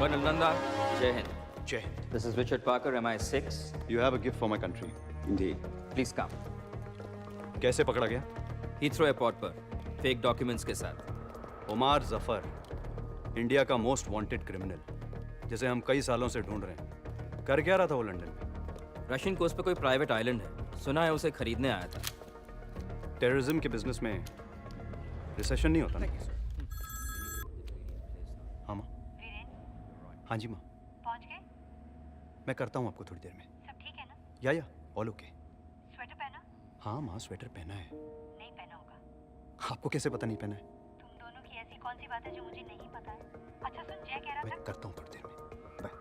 Colonel Nanda, Jai Hind. Jai Hind. This is Richard Parker, MI6. You have a gift for my country. Indeed. Please come. कैसे पकड़ा गया? Heathrow Airport पर, fake documents के साथ. उमार Zafar, India का most wanted criminal, जिसे हम कई सालों से ढूंढ रहे हैं. कर क्या रहा था वो लंदन में? रशियन कोस्ट पे कोई प्राइवेट आइलैंड है. सुना है उसे खरीदने आया था. टेररिज्म के बिजनेस में रिसेशन नहीं होता ना? हाँ माँ. हाँ जी माँ. पहुंच गए? मैं करता हूँ आपको थोड़ी देर में. सब ठीक है ना? या ऑल ओके. स्वेटर पहना? हाँ माँ, स्वेटर पहना है. नहीं पहना होगा. आपको कैसे पता नहीं पहना है? तुम दोनों की ऐसी कौन सी बात है जो मुझे नहीं पता है? अच्छा सुन, जय कह रहा मैं था. करता हूँ थोड़ी देर में. Bye.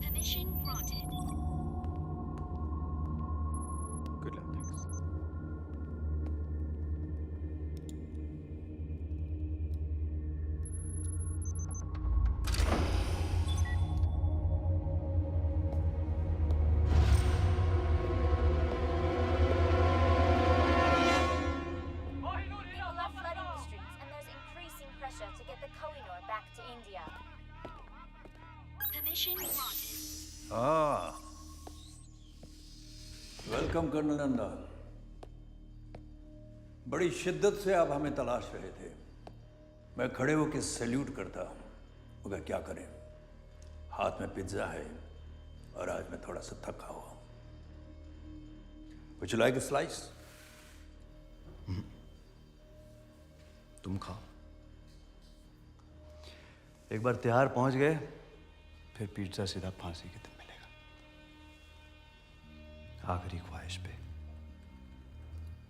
Permission granted. Good luck. Thanks. People are flooding the streets, and there's increasing pressure to get the Kohinoor back to India. Permission granted. हाँ, वेलकम कर्नल नंदा. बड़ी शिद्दत से आप हमें तलाश रहे थे. मैं खड़े होकर सैल्यूट करता, मगर क्या करें, हाथ में पिज्जा है और आज मैं थोड़ा सा थका हुआ हूं. Would you like a slice? तुम खाओ. एक बार तिहाड़ पहुंच गए, फिर पिज्जा सीधा फांसी के दिन मिलेगा. आखिरी ख्वाहिश पे,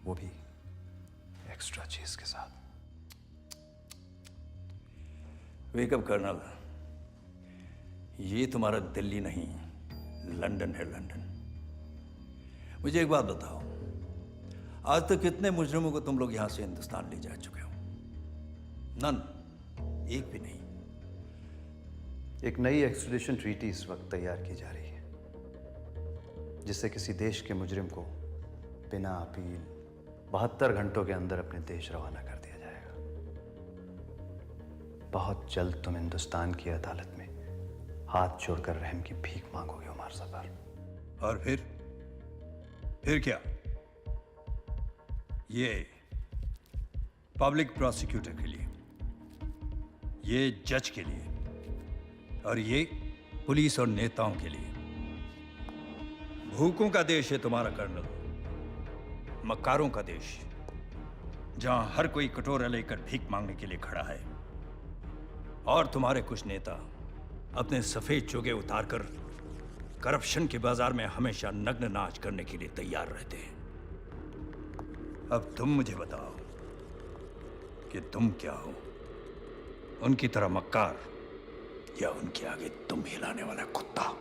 वो भी एक्स्ट्रा चीज के साथ. वेकअप कर्नल, ये तुम्हारा दिल्ली नहीं, लंदन है. लंदन. मुझे एक बात बताओ, आज तक कितने मुजरिमों को तुम लोग यहां से हिंदुस्तान ले जा चुके हो? नन. एक भी नहीं. एक नई एक्सट्रेडिशन ट्रीटी इस वक्त तैयार की जा रही है, जिससे किसी देश के मुजरिम को बिना अपील 72 घंटों के अंदर अपने देश रवाना कर दिया जाएगा. बहुत जल्द तुम हिंदुस्तान की अदालत में हाथ जोड़कर रहम की भीख मांगोगे उमर जफर. और फिर क्या? ये पब्लिक प्रोसिक्यूटर के लिए, ये जज के लिए, और ये पुलिस और नेताओं के लिए. भूखों का देश है तुम्हारा कर्नल, मक्कारों का देश, जहां हर कोई कटोरा लेकर भीख मांगने के लिए खड़ा है. और तुम्हारे कुछ नेता अपने सफेद चोगे उतारकर करप्शन के बाजार में हमेशा नग्न नाच करने के लिए तैयार रहते हैं. अब तुम मुझे बताओ कि तुम क्या हो? उनकी तरह मक्कार, या उनके आगे तुम हिलाने वाला कुत्ता?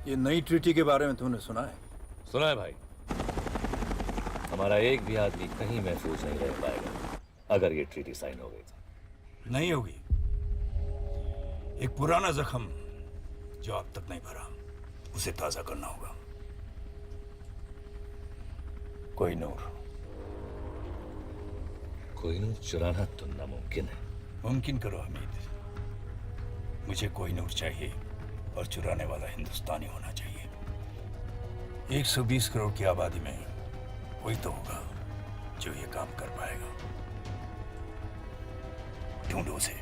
ये नई ट्रीटी के बारे में तुमने सुना है? सुना है भाई. हमारा एक भी आदमी कहीं महफूज नहीं रह पाएगा अगर ये ट्रीटी साइन हो गई तो. नहीं होगी. एक पुराना जख्म जो अब तक नहीं भरा, उसे ताजा करना होगा. कोहिनूर. कोहिनूर चुराना तो नामुमकिन है. मुमकिन करो हमीद. मुझे कोहिनूर चाहिए, और चुराने वाला हिंदुस्तानी होना चाहिए. 120 करोड़ की आबादी में कोई तो होगा जो ये काम कर पाएगा. ढूंढो उसे.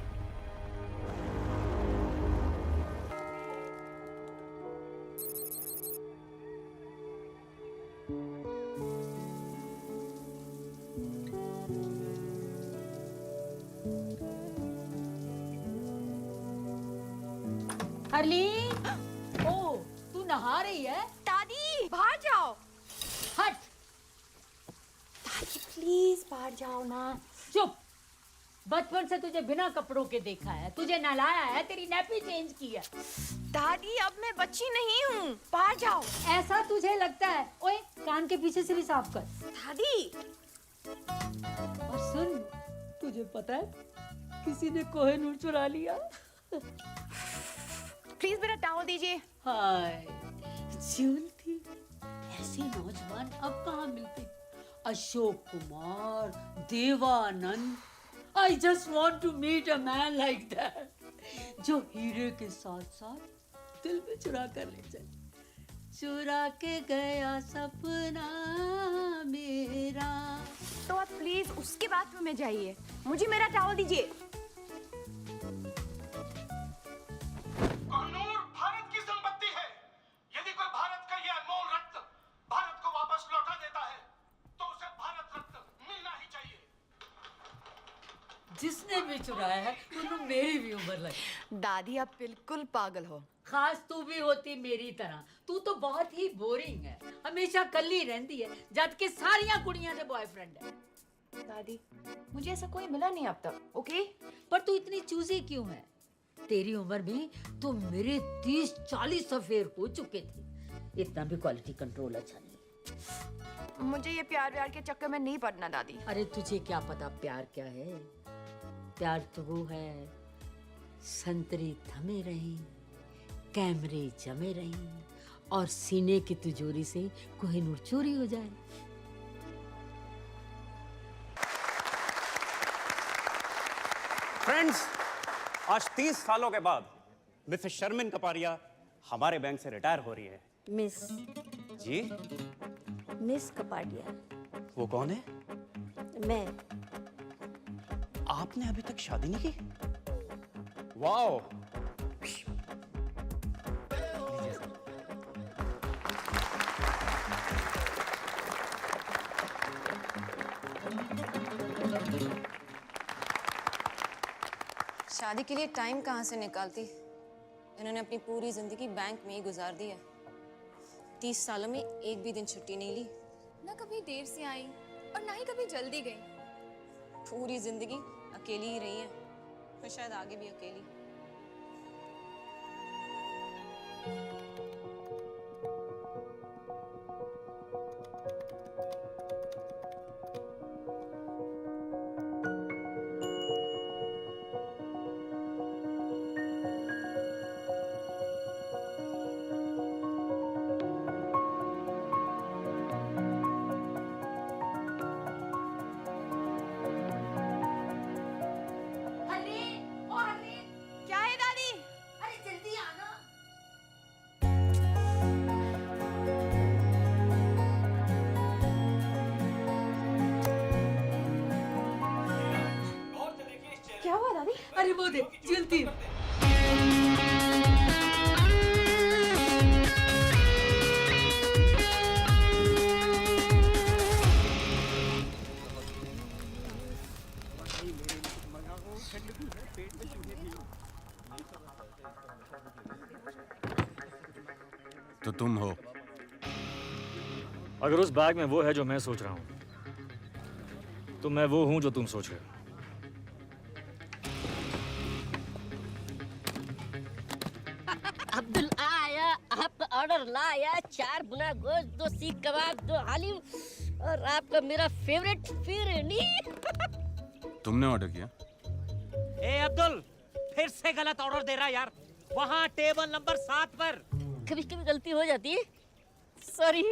डार्लिंग, ओ तू नहा रही है? दादी बाहर जाओ। हट। दादी प्लीज बाहर जाओ ना। चुप। बचपन से तुझे बिना कपड़ों के देखा है, तुझे नहलाया है, तेरी नैपी चेंज की है। दादी अब मैं बच्ची नहीं हूँ, बाहर जाओ। ऐसा तुझे लगता है? ओए कान के पीछे से भी साफ कर। दादी और सुन, तुझे पता है किसी ने कोहिनूर चुरा लिया। प्लीज मेरा टॉवल दीजिए। हाय ज्योति, ऐसे नौजवान अब कहाँ मिलते? Ashok Kumar, Devanand. I just want to meet a man like that, जो हीरे के साथ साथ दिल में चुरा कर ले जाए। चुरा के गया सपना मेरा। तो आप प्लीज उसके बाथरूम में जाइए, मुझे मेरा टॉवल दीजिए। कोहिनूर भारत की संपत्ति है। यदि कोई भारत का ये अनमोल रत्न भारत को वापस लौटा देता है तो उसे भारत रत्न मिलना ही चाहिए। जिसने भी चुराया है उन्होंने मेरी भी उम्र लगी। दादी आप बिल्कुल पागल हो। खास तू भी होती मेरी तरह। तू तो बहुत ही बोरिंग है, हमेशा कल्ली रहती है, जबकि सारियां कुड़ियां से बॉयफ्रेंड है। दादी मुझे ऐसा कोई मिला नहीं अब तक, ओके? पर तू इतनी चूजी क्यों है? तेरी उम्र में तो मेरे 30-40 अफेयर हो चुके थे। इतना भी क्वालिटी कंट्रोल अच्छा नहीं। मुझे ये प्यार के चक्कर में नहीं पड़ना दादी। अरे तुझे क्या पता प्यार क्या है? प्यार तो वो है, संतरी थमे रही, कैमरे जमे रही और सीने की तिजोरी से कोहिनूर चोरी हो जाए। फ्रेंड्स, आज 30 सालों के बाद मिसेस शर्मिन कपारिया हमारे बैंक से रिटायर हो रही है। मिस जी? मिस कपाडिया। वो कौन है? मैं। आपने अभी तक शादी नहीं की? वाओ! शादी के लिए टाइम कहाँ से निकालती? इन्होंने अपनी पूरी जिंदगी बैंक में ही गुजार दी है। 30 सालों में एक भी दिन छुट्टी नहीं ली। ना कभी देर से आई और ना ही कभी जल्दी गई। पूरी जिंदगी अकेली ही रही है और शायद आगे भी अकेली। क्या है दादी? अरे जल्दी आना। क्या हुआ दादी? अरे वो देख जल्दी। तो तुम हो? अगर उस बैग में वो है जो मैं सोच रहा हूं तो मैं वो हूं जो तुम सोच रहे हो। अब्दुल आया, आपका ऑर्डर लाया। 4 बुना गोश्त, 2 सीख कबाब, 2 हालीम और आपका मेरा फेवरेट फिरनी। तुमने ऑर्डर किया? ए अब्दुल, फिर से गलत ऑर्डर दे रहा यार। वहाँ टेबल नंबर 7 पर। कभी कभी गलती हो जाती है, सॉरी।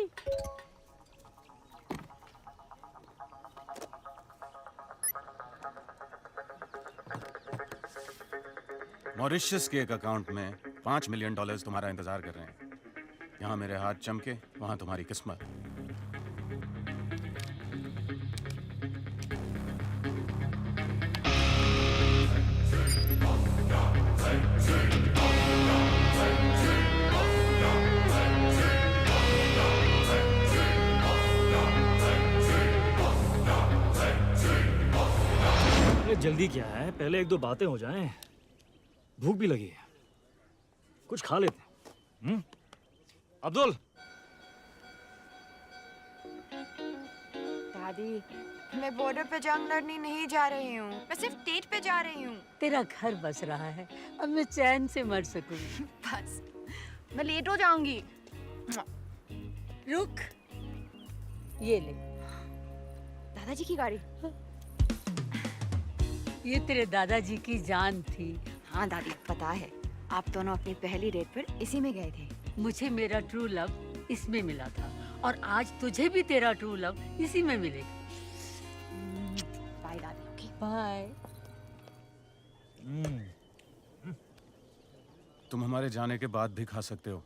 मॉरिशस के एक अकाउंट में $5 मिलियन तुम्हारा इंतजार कर रहे हैं। यहाँ मेरे हाथ चमके, वहाँ तुम्हारी किस्मत। अरे जल्दी क्या है, पहले 1-2 बातें हो जाएं। भूख भी लगी है। कुछ खा लेते हैं। अब्दुल। दादी, मैं बॉर्डर पे जंग लड़ने नहीं जा रही हूँ, मैं सिर्फ डेट पे जा रही हूँ। तेरा घर बस रहा है, अब मैं चैन से मर सकूंगी। बस, मैं लेट हो जाऊंगी। रुक, ये ले। दादाजी की गाड़ी। ये तेरे दादाजी की जान थी। हाँ दादी, पता है, आप दोनों अपनी पहली डेट पर इसी में गए थे। मुझे मेरा ट्रू लव इसमें मिला था और आज तुझे भी तेरा ट्रू लव इसी में मिलेगा। बाय दादी। Okay bye. तुम हमारे जाने के बाद भी खा सकते हो।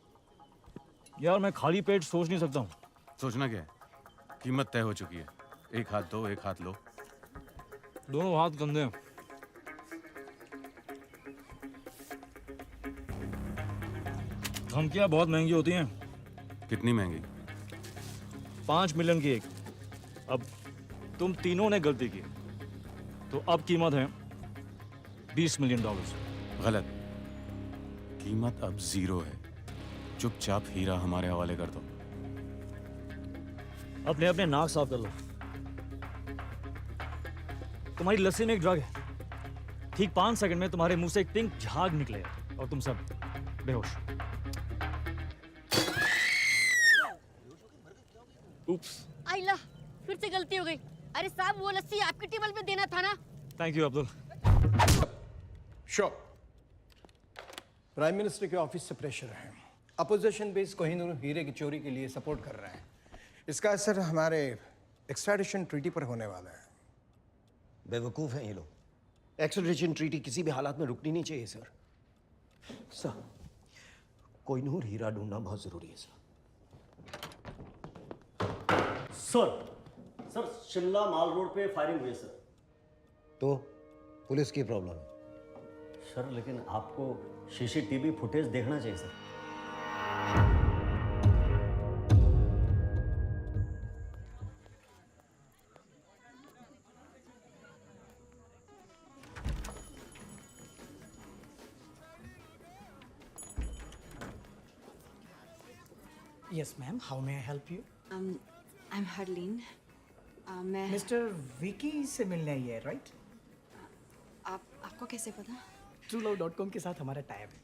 यार मैं खाली पेट सोच नहीं सकता हूँ। सोचना क्या है? कीमत तय हो चुकी है। एक हाथ दो, एक हाथ लो। दोनों हाथ गंदे हैं। धमकियाँ बहुत महंगी होती हैं। कितनी महंगी? 5 मिलियन की एक। अब तुम तीनों ने गलती की, तो अब कीमत है $20 मिलियन। गलत। कीमत अब 0 है। चुपचाप हीरा हमारे हवाले कर दो। अपने अपने नाक साफ कर लो। तुम्हारी लस्सी में एक ड्रग है। ठीक 5 सेकंड में तुम्हारे मुंह से एक पिंक झाग निकलेगा और तुम सब बेहोश। Oops. आइला, फिर से गलती हो गई। अरे साहब, वो लस्सी आपकी टेबल पे देना था ना। Thank you Abdul. Sure. Prime minister के ऑफिस से प्रेशर है। अपोजिशन बेस कोहिनूर हीरे की चोरी के लिए सपोर्ट कर रहे हैं। इसका असर हमारे एक्सट्रैडिशन ट्रीटी पर होने वाला है। बेवकूफ़ हैं ये लोग। एक्सट्रैडिशन ट्रीटी किसी भी हालात में रुकनी नहीं चाहिए सर। सर, कोहिनूर हीरा ढूंढना बहुत ज़रूरी है सर। सर शिमला माल रोड पे फायरिंग हुई है सर। तो पुलिस की प्रॉब्लम है सर, लेकिन आपको सीसीटीवी फुटेज देखना चाहिए sir. Yes, ma'am. How may I help you? I'm Harleen. मैं Mr. विकी से मिलने आई है, right? आपको कैसे पता? TrueLove.com के साथ हमारा टाइप है।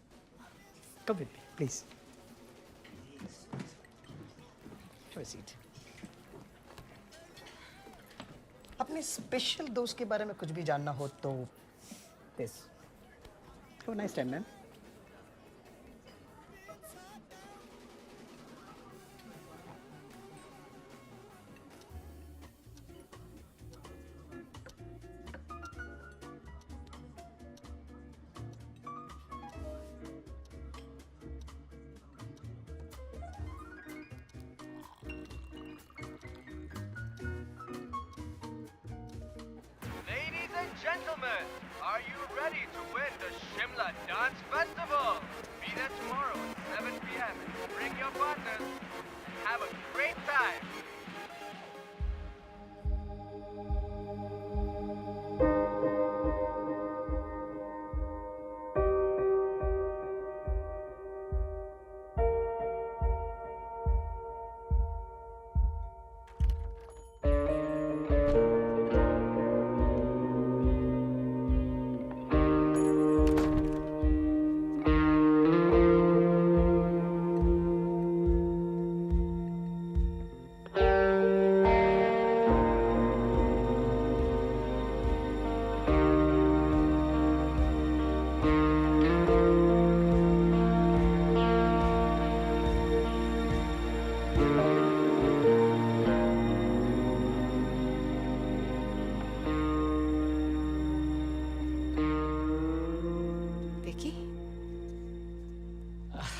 Come with me, please. Have a seat. अपने स्पेशल दोस्त के बारे में कुछ भी जानना हो तो this. Have a nice time, ma'am. Ladies and gentlemen, are you ready to win the Shimla Dance Festival? Be there tomorrow at 7 p.m. and bring your partners. Have a great time.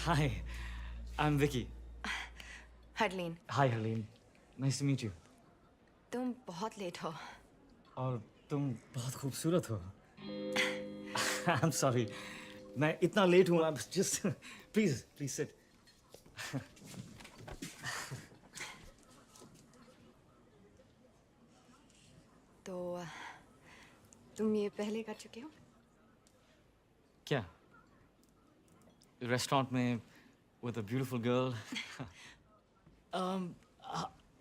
Hi, I'm Vicky. Harleen, Hi, Harleen. Nice to meet you. तुम बहुत late हो। और तुम बहुत खूबसूरत हो। I'm sorry. मैं इतना लेट हूँ। I'm just please sit. तो तुम ये पहले कर चुके हो? क्या? रेस्टोरेंट में with a beautiful girl.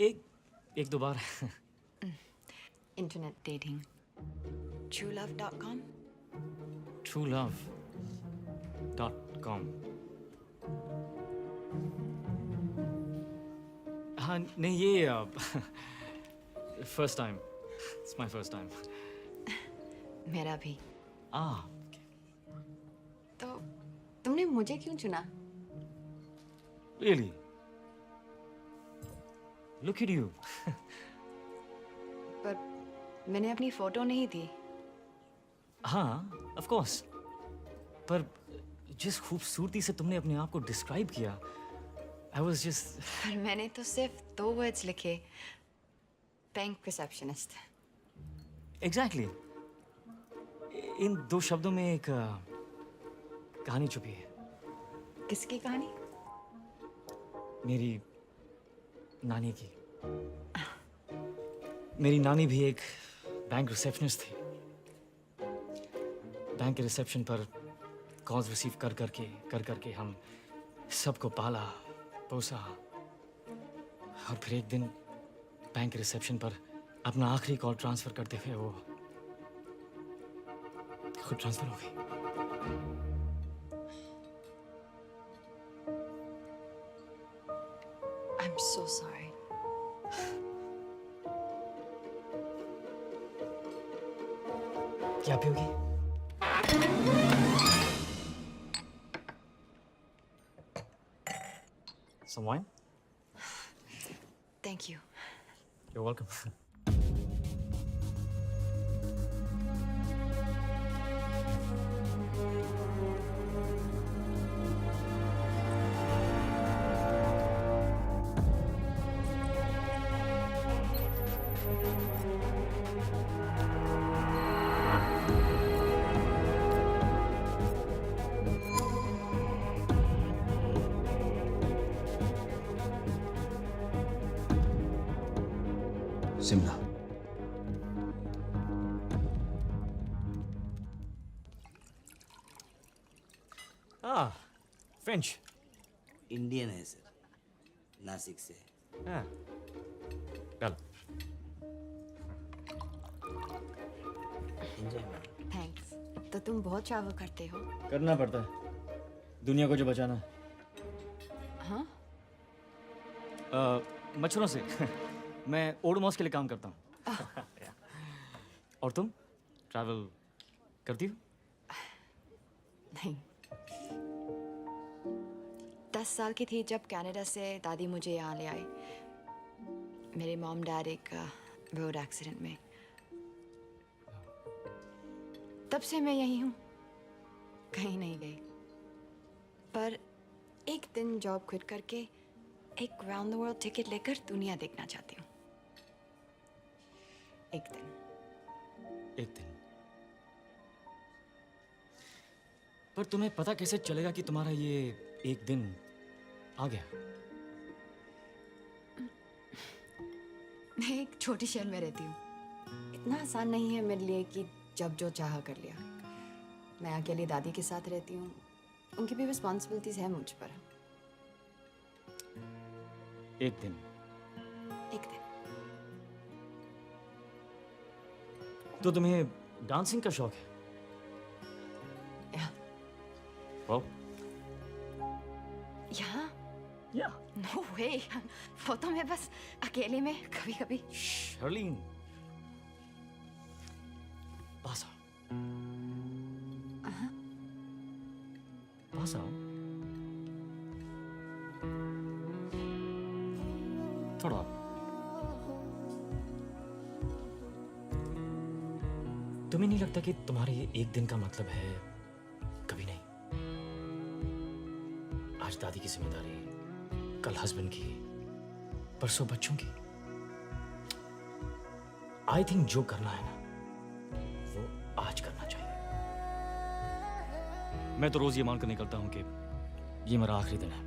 एक दो बार. Internet dating. TrueLove.com. TrueLove.com. हाँ नहीं ये first time. It's my first time. मेरा भी. तो तुमने मुझे क्यों चुना? Really? Look at you. पर मैंने अपनी फोटो नहीं दी. हाँ, of course. पर जिस खूबसूरती से तुमने अपने आप को डिस्क्राइब किया, I was just. पर मैंने तो सिर्फ 2 वर्ड्स लिखे. Bank receptionist. Exactly. इन 2 शब्दों में एक कहानी छुपी है. किसकी कहानी? मेरी नानी की. मेरी नानी भी एक बैंक रिसेप्शनिस्ट थी. बैंक के रिसेप्शन पर कॉल्स रिसीव कर करके हम सबको पाला पोसा. और फिर एक दिन बैंक के रिसेप्शन पर अपना आखिरी कॉल ट्रांसफर करते हुए वो खुद ट्रांसफर हो गई. I'm so sorry. क्या पियोगी? Some wine? Thank you. You're welcome. Shimla. French. Indian है सर, नासिक से. हाँ. चल. थैंक्स. तो तुम बहुत ट्रैवल करते हो? करना पड़ता है दुनिया को जो बचाना. हाँ? मच्छरों से. मैं ओडोमॉस के लिए काम करता हूँ. और तुम ट्रैवल करती हो? नहीं. 10 साल की थी जब कनाडा से दादी मुझे यहाँ ले आई. मेरे मॉम डैड एक रोड एक्सीडेंट में. तब से मैं यहीं हूँ, कहीं नहीं गई. पर एक दिन जॉब क्विट करके एक राउंड द वर्ल्ड टिकट लेकर दुनिया देखना चाहती हूँ. एक दिन. पर तुम्हें पता कैसे चलेगा कि तुम्हारा ये एक दिन आ गया? मैं एक छोटी शहर में रहती हूँ. इतना आसान नहीं है मेरे लिए कि जब जो चाहा कर लिया. मैं अकेली दादी के साथ रहती हूँ. उनकी भी रिस्पॉन्सिबिलिटीज है मुझ पर. एक दिन. तो तुम्हें डांसिंग का शौक है? वाह. यहाँ? Yeah. No way. वो तो मैं बस अकेले में कभी-कभी. शर्लिन. पास आओ. पास आओ. थोड़ा. तुम्हें नहीं लगता कि तुम्हारे ये एक दिन का मतलब है कभी नहीं? आज दादी की जिम्मेदारी, कल हस्बैंड की, परसों बच्चों की. आई थिंक जो करना है ना वो आज करना चाहिए. मैं तो रोज ये मानकर निकलता हूं कि ये मेरा आखिरी दिन है.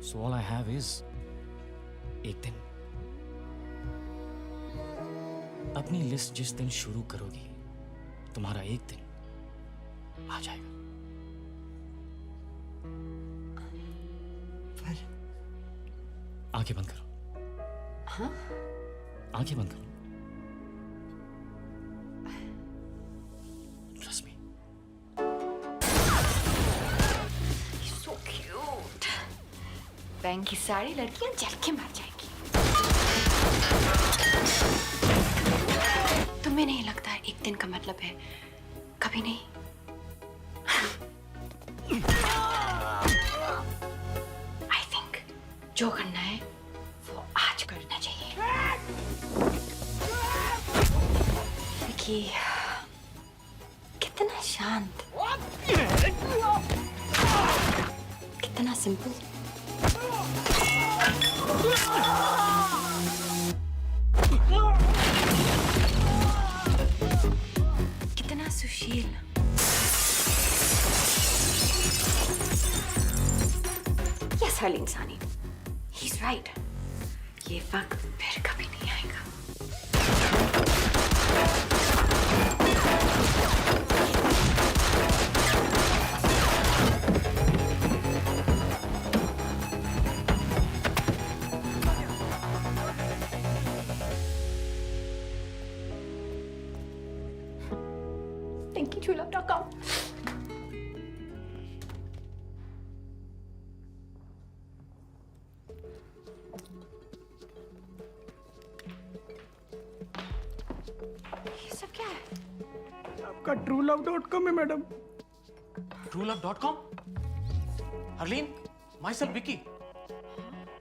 So all I have is एक दिन. अपनी लिस्ट जिस दिन शुरू करोगी तुम्हारा एक दिन आ जाएगा. आंखें बंद करो। हाँ? आंखें बंद करो। Trust me. So cute. Bank की सारी लड़कियां जल के मर जाएंगी। तुम्हें नहीं लगता एक दिन का मतलब है कभी नहीं? I think जो करना है वो आज करना चाहिए। विकी कितना शांत, कितना सिंपल। कितना सुशील। यस हर्लीन सानी, ही इज राइट। ये वक्त फिर कभी नहीं आएगा। Thank you, truelove.com. ये सब क्या है? आपका truelove.com है madam. truelove.com? Harleen, myself Vicky.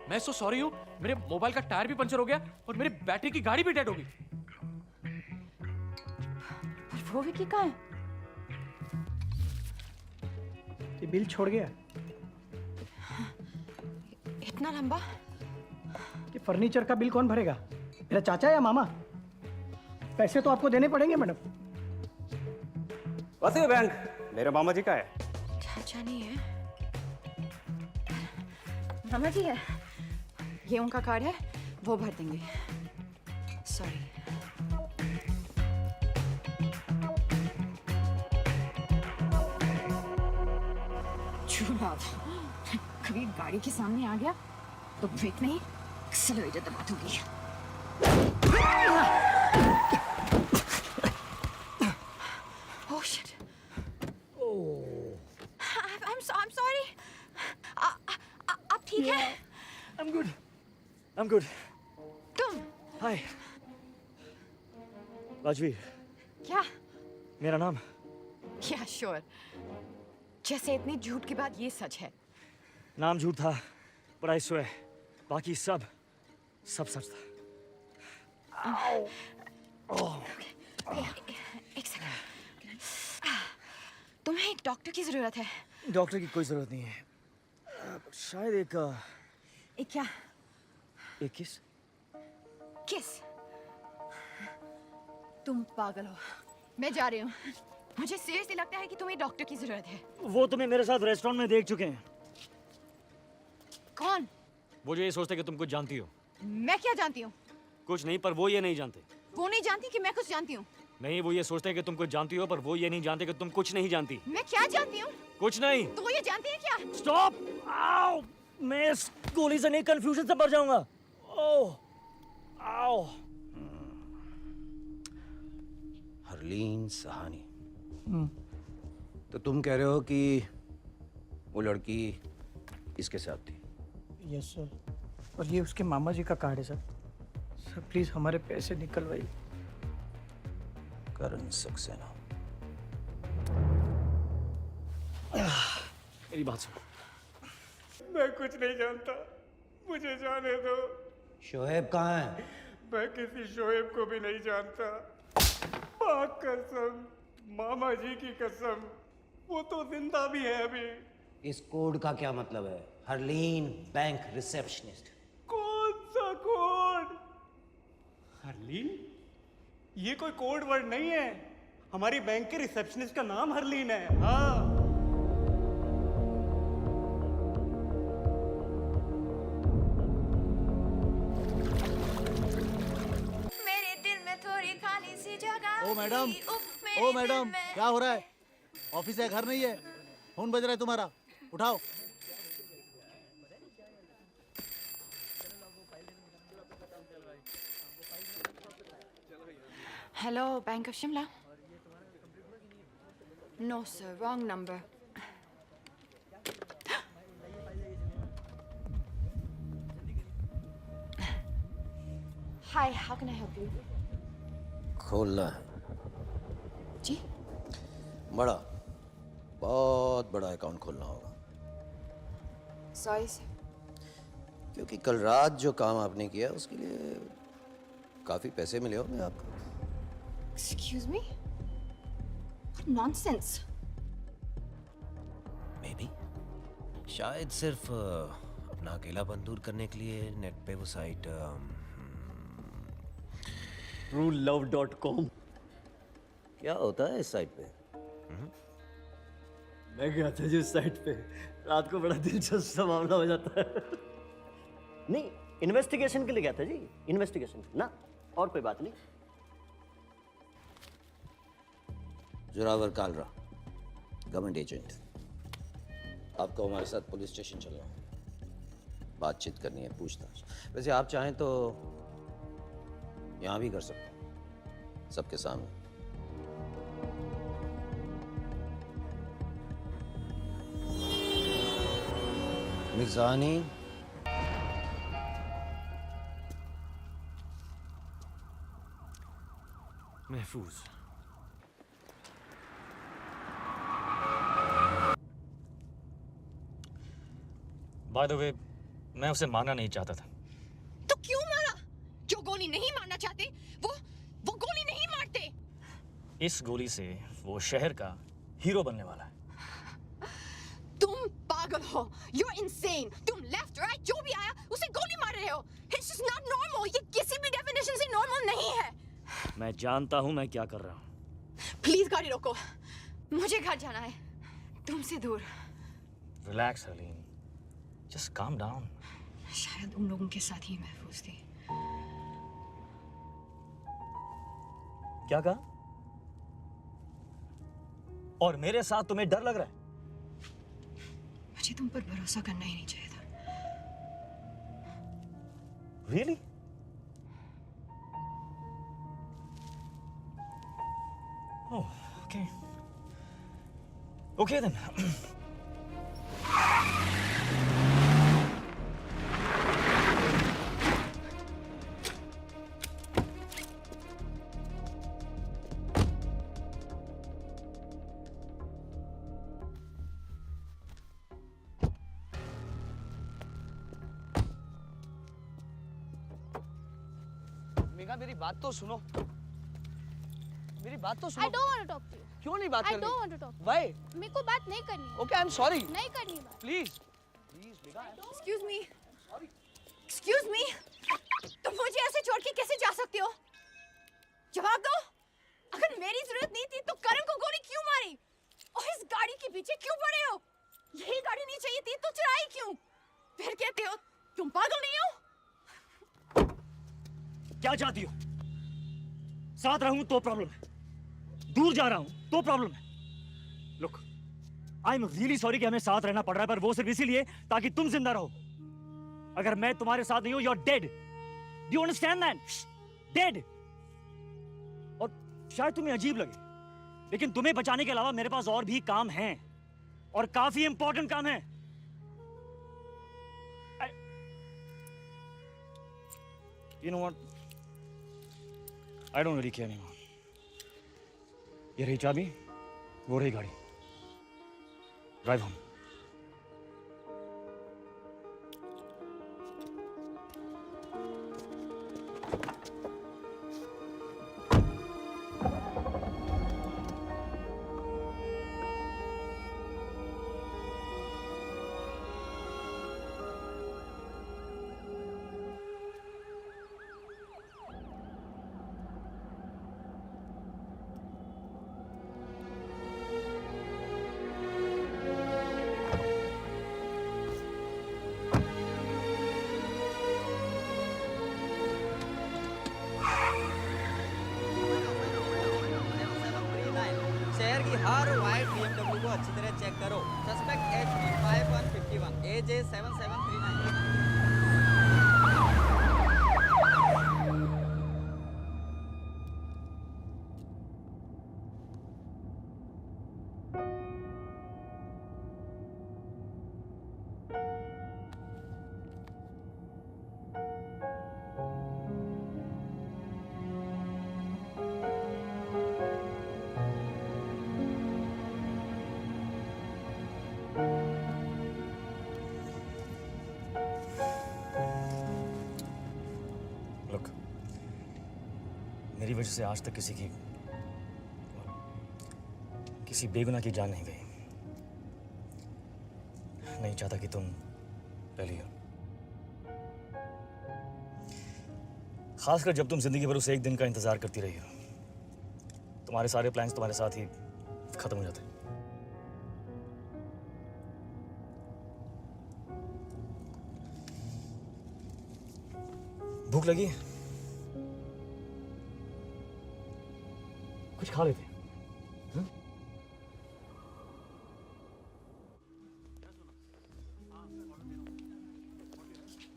मैं सो सॉरी हूँ, मेरे मोबाइल का टायर भी पंचर हो गया और मेरी बैटरी की गाड़ी भी डेड हो गई। वो विकी कहाँ है? ये बिल छोड़ गया। इतना लंबा? ये फर्नीचर का बिल कौन भरेगा? मेरा चाचा या मामा? पैसे तो आपको देने पड़ेंगे मैडम। वैसे बैंक मेरे मामा जी का है। चाचा नहीं है, मामा जी है। ये उनका कार्ड है, वो भर देंगे। सॉरी। कभी गाड़ी के सामने आ गया तो ब्रेक नहीं, एक्सेलरेटर दबा दूंगी। Oh shit. I'm sorry. आप ठीक हैं? I'm good. तुम? Hi. राजवीर, क्या? मेरा नाम। Yeah, sure. जैसे इतनी झूठ के बाद ये सच है। नाम झूठ था, but I swear, बाकी सब सच था। एक सेकंड। तुम्हें एक डॉक्टर की जरूरत है। डॉक्टर की कोई जरूरत नहीं है। शायद एक क्या? एक किस? किस? तुम पागल हो। मैं जा रही हूँ। मुझे सीरियसली लगता है कि तुम्हें डॉक्टर की जरूरत है। वो तुम्हें मेरे साथ रेस्टोरेंट में देख चुके हैं। कौन? वो जो ये सोचते कि तुम कुछ जानती हो। मैं क्या जानती हूँ? कुछ नहीं, पर वो ये नहीं जानते। वो नहीं जानती कि मैं कुछ जानती हूँ। नहीं, वो ये सोचते हैं कि तुम कुछ जानती हो, पर वो ये नहीं जानते कि तुम कुछ नहीं जानती। मैं क्या जानती हूँ? कुछ नहीं। तो वो ये जानती है क्या? स्टॉप! आओ! मैं इस गोली से नहीं, कंफ्यूजन से मर जाऊंगा। ओह! आओ! हरलीन सहानी। तो तुम कह रहे हो कि वो लड़की इसके साथ थी? Yes sir. और ये उसके मामा जी का कार्ड है सर। सर प्लीज हमारे पैसे निकलवाइए। करण सक्सेना। मेरी बात सुनो। मैं कुछ नहीं जानता, मुझे जाने दो। शोएब कहाँ है? मैं किसी शोएब को भी नहीं जानता। पाक कसम, मामा जी की कसम, वो तो जिंदा भी है अभी। इस कोड का क्या मतलब है? Harleen bank receptionist. कौन सा कोड? हरलीन? ये कोई कोड वर्ड नहीं है। हमारी बैंक के रिसेप्शनिस्ट का नाम हरलीन है। हाँ। मेरे दिल में थोड़ी खाली सी जगह। ओ मैडम, क्या हो रहा है? ऑफिस है, घर नहीं है? फोन बज रहा है तुम्हारा। उठाओ। Hello, bank of Shimla. No sir, wrong number. Hi, how can I help you? खोलना है जी? बड़ा, बहुत बड़ा अकाउंट खोलना होगा। Sorry sir. क्योंकि कल रात जो काम आपने किया उसके लिए काफी पैसे मिले होंगे आपको। Excuse me? Nonsense. May be शायद सिर्फ अपना अकेलापन दूर करने के लिए नेट पे वो साइट TrueLove.com। क्या होता है इस साइट पे? मैं गया था जी उस साइट पे, रात को बड़ा दिलचस्प सा मामला हो जाता है। नहीं, इन्वेस्टिगेशन के लिए गया था जी, इन्वेस्टिगेशन ना, और कोई बात नहीं। Zorawar Kalra, government agent. आपको हमारे साथ पुलिस स्टेशन चलना है, बातचीत करनी है, पूछताछ। वैसे आप चाहें तो यहां भी कर सकते हैं, सबके सामने। मिर्जानी, महफूज। बाय द वे, मैं उसे मारना नहीं चाहता था। तो क्यों मारा? जो गोली नहीं मारना चाहते वो गोली नहीं मारते। इस गोली से वो शहर का हीरो बनने वाला है। तुम पागल हो, you're insane। तुम लेफ्ट राइट जो भी आया उसे गोली मार रहे हो। It's just not normal। ये किसी भी डेफिनेशन से नॉर्मल नहीं है। मैं जानता हूं मैं क्या कर रहा हूं। प्लीज गाड़ी रोको, मुझे घर जाना है, तुमसे दूर। Relax Harleen, just calm down. शायद उन लोगों के साथ ही महफूज थी। क्या कहा? और मेरे साथ तुम्हें डर लग रहा है? मुझे तुम पर भरोसा करना ही नहीं चाहिए था। Really? Oh, okay. Okay then. Megha, मेरी बात तो सुनो, मेरी बात तो सुनो। I don't want to talk to you. क्यों नहीं बात I करनी? don't want to talk. Why? मेरे को बात नहीं करनी है। Okay, I'm sorry. नहीं करनी बात। Please, please, Megha. Excuse me. Excuse me. तुम मुझे ऐसे छोड़ के कैसे जा सकते हो? जवाब दो। अगर मेरी जरूरत नहीं थी तो करण को गोली क्यों मारी? और इस गाड़ी के पीछे क्यों पड़े हो? यही गाड़ी नहीं चाहिए थी तो चुराई क्यों? फिर कहते हो तुम पागल नहीं हो? क्या चाहती हो? साथ रहूं तो प्रॉब्लम है, दूर जा रहा हूं तो प्रॉब्लम है। Look, I am really sorry कि हमें साथ रहना पड़ रहा है, पर वो सिर्फ इसीलिए ताकि तुम जिंदा रहो। अगर मैं तुम्हारे साथ नहीं हूं, you are dead. Do you understand that? Dead. और शायद तुम्हें अजीब लगे, लेकिन तुम्हें बचाने के अलावा मेरे पास और भी काम हैं, और काफी इंपॉर्टेंट काम है। You know what? I don't really care anymore. ये रही चाबी, वो रही गाड़ी। Drive home. कलर की हर वाइट BMW को अच्छी तरह चेक करो। Suspect HP 5151 AJ 7739। मेरी वजह से आज तक किसी बेगुनाह की जान नहीं गई। नहीं चाहता कि तुम पहली हो, खासकर जब तुम जिंदगी भर उस एक दिन का इंतजार करती रही हो। तुम्हारे सारे प्लान्स तुम्हारे साथ ही खत्म हो जाते। भूख लगी? कुछ खा लेते।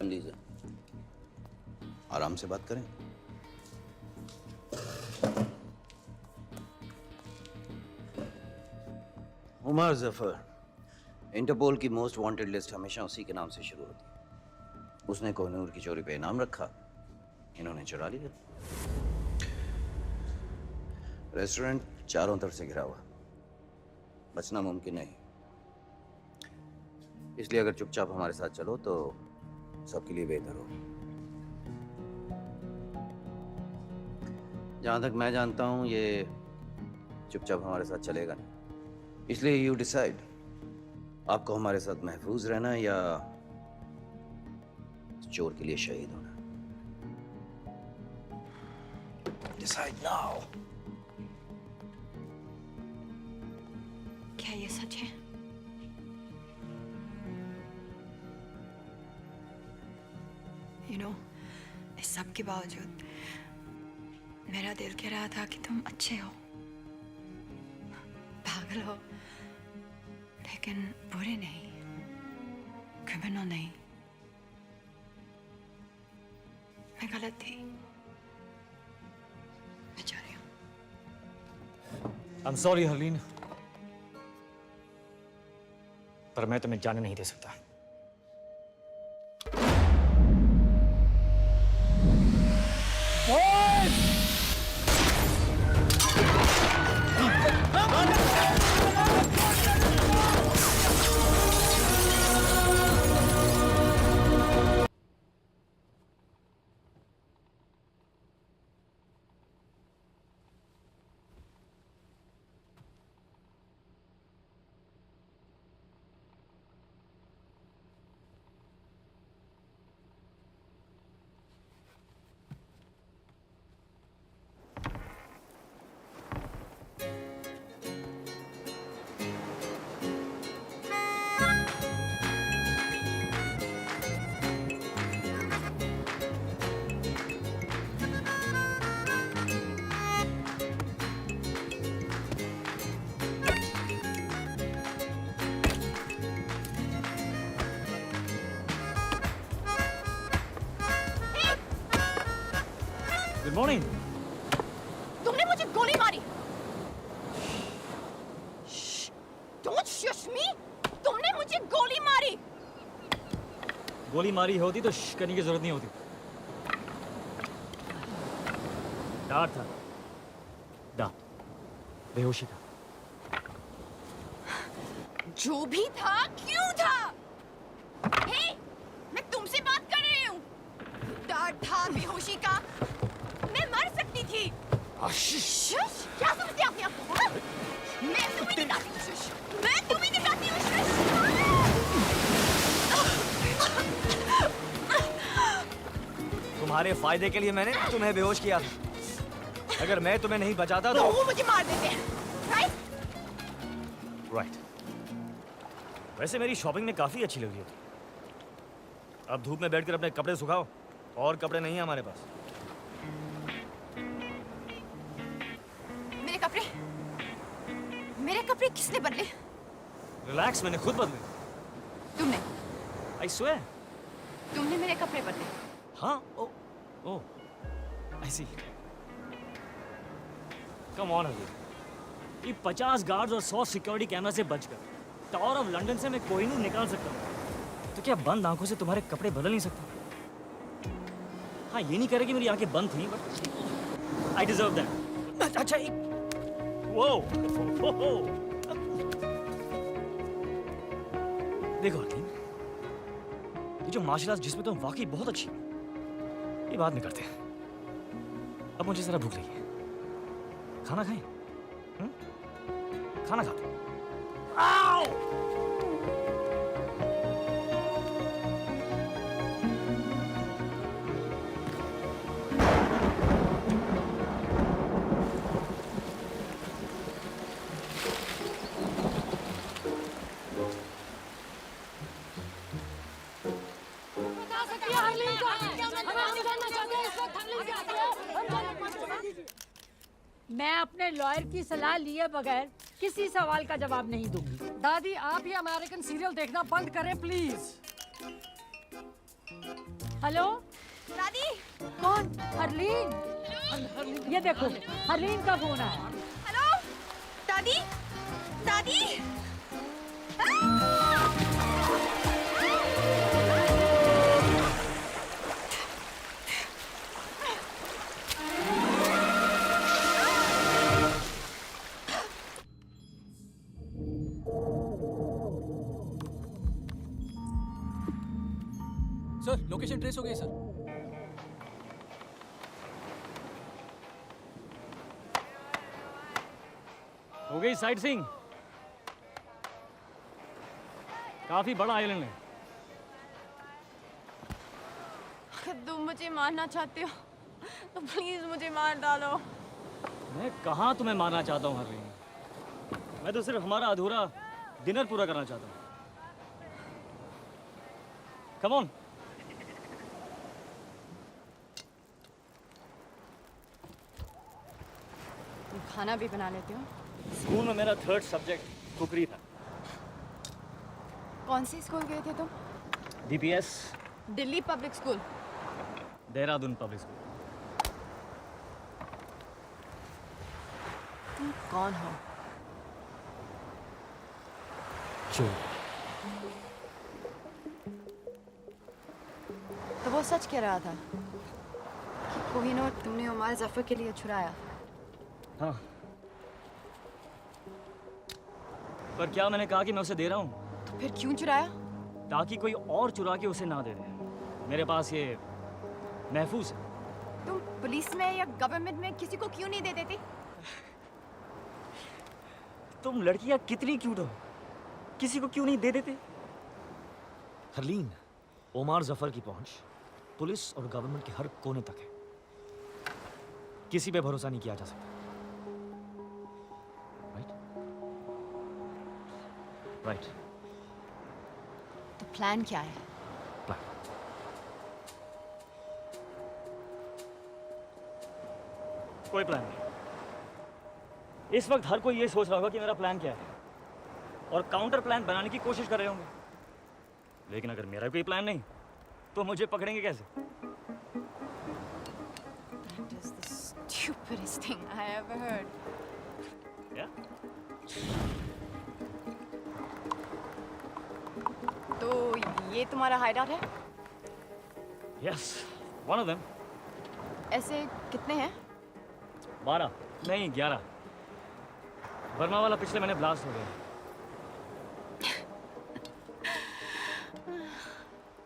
लीजिए, आराम से बात करें। उमर जफर, इंटरपोल की मोस्ट वांटेड लिस्ट हमेशा उसी के नाम से शुरू होती है। उसने कोहिनूर की चोरी पे इनाम रखा, इन्होंने चुरा लिया। रेस्टोरेंट चारों तरफ से घिरा हुआ, बचना मुमकिन नहीं। इसलिए अगर चुपचाप हमारे साथ चलो तो सबके लिए बेहतर हो। जहां तक मैं जानता हूं ये चुपचाप हमारे साथ चलेगा नहीं। इसलिए यू डिसाइड, आपको हमारे साथ महफूज रहना है या चोर के लिए शहीद होना। Decide now. क्या ये सच है? You know, इस सब के बावजूद मेरा दिल कह रहा था कि तुम अच्छे हो, पागल हो, लेकिन बुरे नहीं, क्रिमिनल नहीं। मैं गलत थी, मैं जा रही हूँ। I'm sorry हरलीन, पर मैं तुम्हें जाने नहीं दे सकता। Good morning. तुमने मुझे गोली मारी। Don't shush me! तुमने मुझे गोली मारी। गोली मारी होती तो श्श करने की जरूरत नहीं होती। डर था, डर, बेहोशी था। जो भी था, क्यों था? हे, मैं तुमसे बात कर रही हूँ। डर था बेहोशी का, मैं मर सकती थी। शुश, क्या समझते हैं अपने आप को? हाँ? मैं तुम्हें दिखाती हूँ शुश, मैं तुम्हें दिखाती हूँ शुश। तुम्हारे फायदे के लिए मैंने तुम्हें बेहोश किया था। अगर मैं तुम्हें नहीं बचाता तो वो मुझे मार देते हैं, राइट? राइट। वैसे मेरी शॉपिंग में काफी अच्छी लग रही होती। अब धूप में बैठकर अपने कपड़े सुखाओ, और कपड़े नहीं है हमारे पास। मेरे कपड़े मेरे कपड़े किसने बदले? रिलैक्स, मैंने खुद बदले। तुमने? I swear. तुमने मेरे कपड़े बदले? हाँ, ओ, ओ, I see. Come on, Harleen. ये 50 गार्ड्स और 100 सिक्योरिटी कैमरा से बचकर टावर ऑफ लंदन से मैं कोहिनूर निकाल सकता हूँ, तो क्या बंद आंखों से तुम्हारे कपड़े बदल नहीं सकता? हाँ, ये नहीं कह रहे कि मेरी आंखें बंद थी, बट I deserve that. अच्छा, वो, देखो हरलीन, ये जो मार्शल आर्ट्स जिसमें तुम वाकई बहुत अच्छी, ये बाद में करते हैं। अब मुझे जरा भूख लगी है, खाना खाएं? खाना खाते हैं। आओ! मैं अपने लॉयर की सलाह लिए बगैर किसी सवाल का जवाब नहीं दूंगी। दादी, आप ये अमेरिकन सीरियल देखना बंद करें प्लीज। हेलो दादी। कौन? हरलीन। ये देखो, हरलीन का फोन आया। हेलो दादी। दादी। सर, लोकेशन ट्रेस हो गई सर। हो गई साइट सीइंग। काफी बड़ा आइलैंड है। तुम मुझे मारना चाहते हो तो प्लीज मुझे मार डालो। मैं कहाँ तुम्हें मारना चाहता हूँ हरलीन, मैं तो सिर्फ हमारा अधूरा डिनर पूरा करना चाहता हूँ। Come on. तुम खाना भी बना लेते हो? स्कूल में मेरा 3rd सब्जेक्ट कुकरी था। कौन से स्कूल गए थे तुम? DPS, Delhi public school. Dehradun public school. तुम कौन हो? चोर। तो वो सच कह रहा था कि कोहिनूर तुमने उमर जफर के लिए छुड़ाया। हाँ, पर क्या मैंने कहा कि मैं उसे दे रहा हूँ? तो फिर क्यों चुराया? ताकि कोई और चुरा के उसे ना दे दे। मेरे पास ये महफूज है। तुम पुलिस में या गवर्नमेंट में किसी को क्यों नहीं दे देते? तुम लड़कियां कितनी क्यूट हो, किसी को क्यों नहीं दे देते? हरलीन, ओमर जफर की पहुंच पुलिस और गवर्नमेंट के हर कोने तक है। किसी पे भरोसा नहीं किया जा सकता। राइट। तो प्लान क्या है? प्लान कोई प्लान नहीं। इस वक्त हर कोई ये सोच रहा होगा कि मेरा प्लान क्या है और काउंटर प्लान बनाने की कोशिश कर रहे होंगे। लेकिन अगर मेरा कोई प्लान नहीं तो मुझे पकड़ेंगे कैसे? That is the stupidest thing I ever heard. Yeah? तो ये तुम्हारा हाइडआउट है? Yes, one of them. ऐसे कितने हैं? 12 नहीं 11। बर्मा वाला पिछले महीने ब्लास्ट हो गया।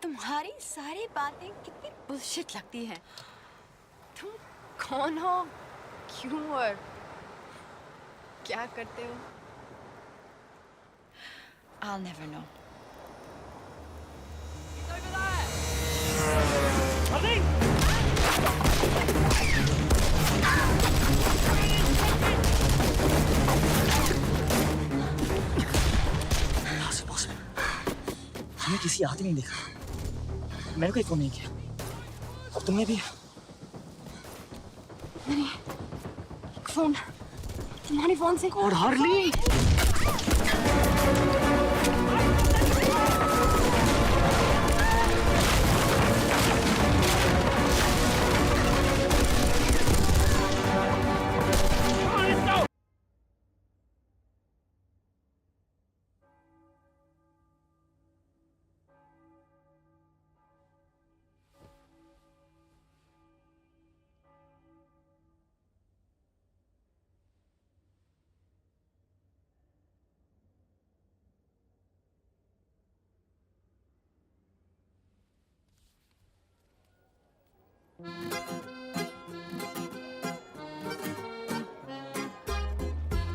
तुम्हारी सारी बातें कितनी बुलशिट लगती हैं। तुम कौन हो, क्यों और क्या करते हो? I'll never know. हमें किसी आते नहीं देखा। मैंने कोई फोन नहीं किया। अब तुमने भी? मैंने फोन तुम्हारे फोन से। और हार्ली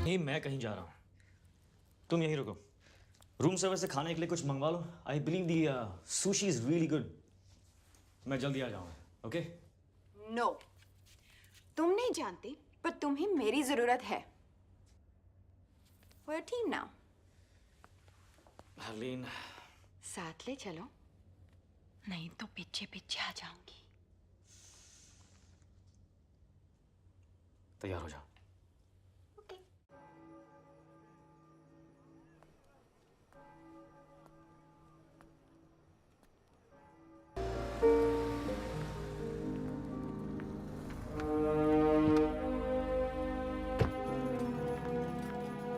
नहीं, मैं कहीं जा रहा हूँ। तुम यहीं रुको। रूम सर्विस से खाने के लिए कुछ मंगवा लो। I believe the sushi is really good. मैं जल्दी आ जाऊंगा। ओके? नो, तुम नहीं जानते, पर तुम्हें मेरी जरूरत है। We're a team now. Harleen, साथ ले चलो, नहीं तो पीछे पीछे आ जाऊंगी। तैयार हो जाओ।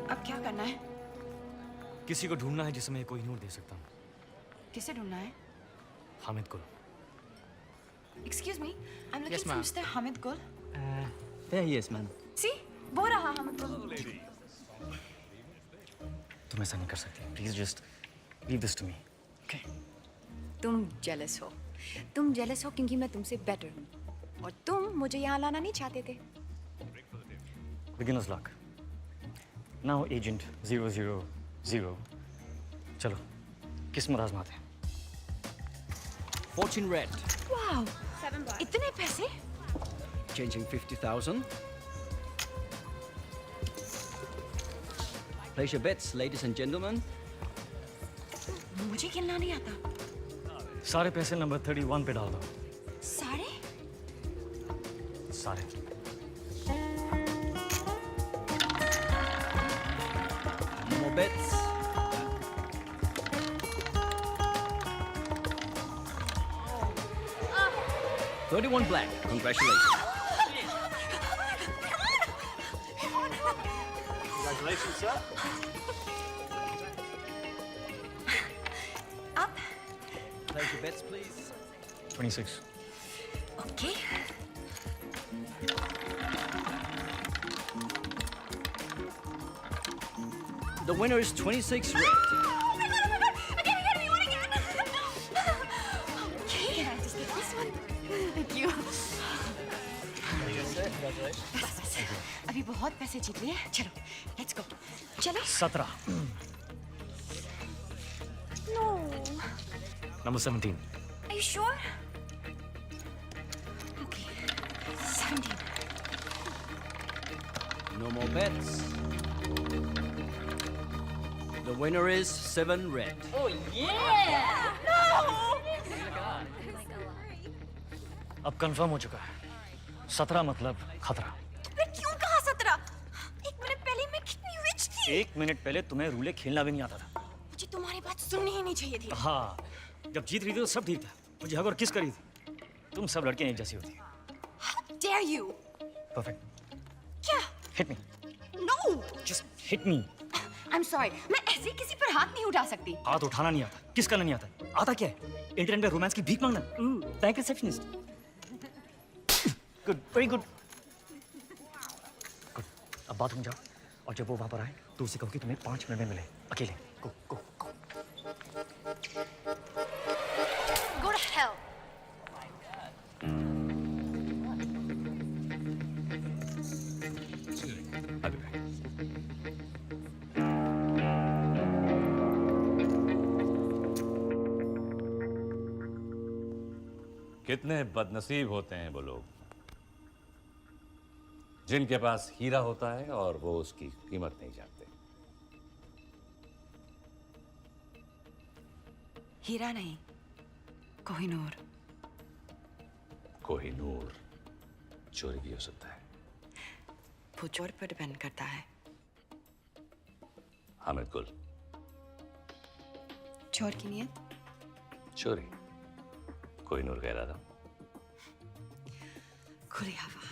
अब क्या करना है? किसी को ढूंढना है जिसे मैं कोहिनूर दे सकता हूँ। किसे ढूंढना है? हामिद को। Excuse me, I'm looking Yes, for ma'am. Mr. Hamid Gul. There he is, man. See, वो रहा Hamid Gul. तुम ऐसा नहीं कर सकती। Please just leave this to me. Okay? तुम जेलस हो। तुम जेलस हो क्योंकि मैं तुमसे बेटर हूँ, और तुम मुझे यहाँ लाना नहीं चाहते थे। Beginners luck. Now agent 000। चलो, किस्मत आजमाते हैं। Fortune red. वाह, इतने पैसे? Changing 50,000. Place your bets, ladies and gentlemen. मुझे खेलना नहीं आता। सारे पैसे नंबर 31 पे डाल दो। सारे? सारे। No more bets. $31 black. Congratulations. Congratulations, sir. Up. Place your bets, please. 26. Okay. The winner is 26 red. Okay, can I just get this one? Thank you. बस, अभी बहुत पैसे जीत लिए। चलो, let's go. चलो। 17। No. Number 17। Are you sure? Okay. 17. No more bets. The winner is 7 red. Oh yeah! No! अब confirm हो चुका है। 17 मतलब खतरा। मैं क्यों कहा 17? एक मिनट पहले मैं कितनी रिच थी। एक मिनट पहले तुम्हें रूले खेलना भी नहीं आता था। मुझे तुम्हारी बात सुननी ही नहीं चाहिए थी। हाँ, जब जीत रही थी तो सब ठीक था। मुझे हग और किस करी थी। तुम सब लड़कियां एक जैसी होती। How dare you? परफेक्ट। क्या? Hit me. No! Just hit me. I'm sorry. मैं ऐसे किसी पर हाथ नहीं उठा सकती। हाथ उठाना नहीं आता, किस करना नहीं आता। आता क्या है? इंटरनेट पे रोमांस की भीख मांगना। Bank receptionist. Good, very good. Good. अब बाथरूम जाओ, और जब वो वहां पर आए तो उसे कहो कि तुम्हें 5 मिनट में मिले, अकेले। गो गो गो। Go to hell. कितने बदनसीब होते हैं वो लोग जिनके पास हीरा होता है और वो उसकी कीमत नहीं जानते। हीरा नहीं, कोहिनूर। कोहिनूर चोरी भी हो सकता है। वो चोर पर डिपेंड करता है। हामिद गुल, चोर की नीयत? चोरी कोहिनूर का इरादा। खुली हवा।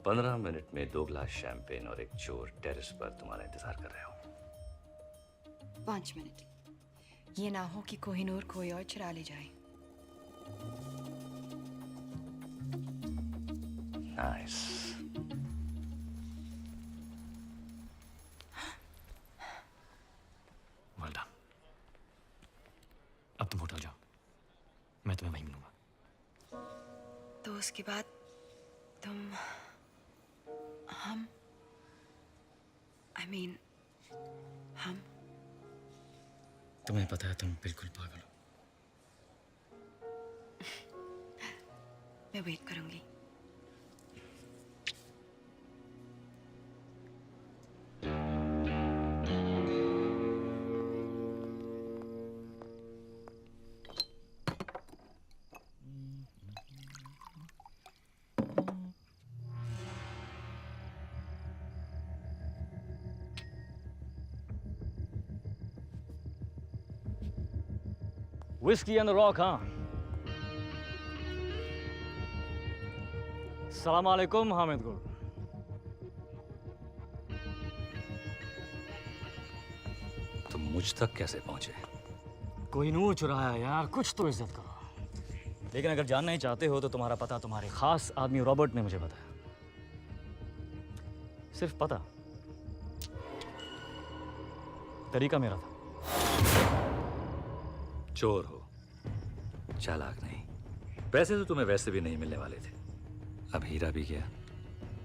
15 मिनट में 2 गिलास शैंपेन और एक चोर टेरेस पर तुम्हारा इंतजार कर रहे हो। 5 मिनट। ये ना हो कि कोहिनूर कोई और चुरा ले जाए। नाइस। Well done. अब तुम होटल जाओ, मैं तुम्हें वहीं मिलूंगा। तो उसके बाद तुम हम हम तुम्हें पता है तुम बिल्कुल पागल हो। मैं वेट करूंगी। Whiskey and the rock, हाँ? सलाम अलैकुम हामिद गुल। तुम मुझ तक कैसे पहुंचे? कोहिनूर चुराया यार, कुछ तो इज्जत करो। लेकिन अगर जानना ही चाहते हो तो तुम्हारा पता तुम्हारे खास आदमी रॉबर्ट ने मुझे बताया। सिर्फ पता, तरीका मेरा था। चोर हो, चालाक नहीं। पैसे तो तुम्हें वैसे भी नहीं मिलने वाले थे, अब हीरा भी गया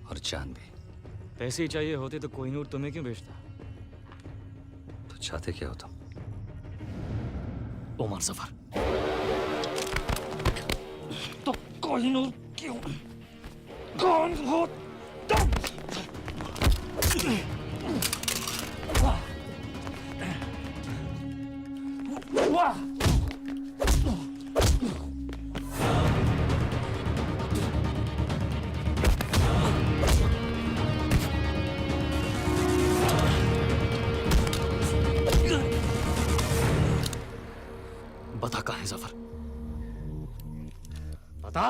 और चांद भी। पैसे ही चाहिए होते तो कोहिनूर तुम्हें क्यों बेचता? तो चाहते क्या हो तुम? ओमर सफर। तो कोहिनूर क्यों? कौन हो तुम? वाह! बता कहाँ है जफर? बता।